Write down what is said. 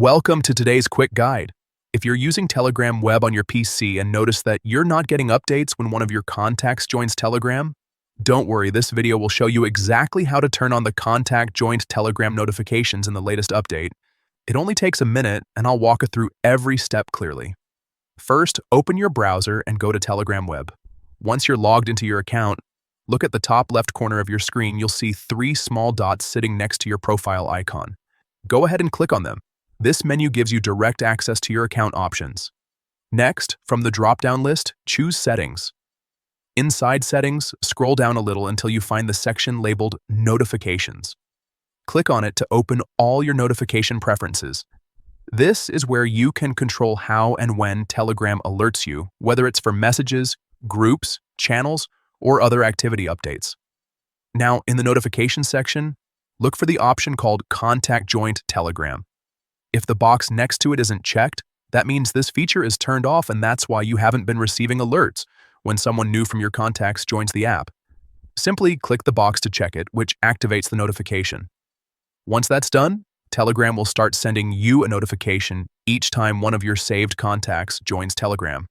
Welcome to today's quick guide. If you're using Telegram web on your PC and notice that you're not getting updates when one of your contacts joins Telegram, don't worry, this video will show you exactly how to turn on the contact joined Telegram notifications in the latest update. It only takes a minute, and I'll walk you through every step clearly. First, open your browser and go to Telegram web. Once you're logged into your account, look at the top left corner of your screen. You'll see three small dots sitting next to your profile icon. Go ahead and click on them. This menu gives you direct access to your account options. Next, from the drop-down list, choose Settings. Inside Settings, scroll down a little until you find the section labeled Notifications. Click on it to open all your notification preferences. This is where you can control how and when Telegram alerts you, whether it's for messages, groups, channels, or other activity updates. Now, in the notification section, look for the option called Contact Joined Telegram. If the box next to it isn't checked, that means this feature is turned off, and that's why you haven't been receiving alerts when someone new from your contacts joins the app. Simply click the box to check it, which activates the notification. Once that's done, Telegram will start sending you a notification each time one of your saved contacts joins Telegram.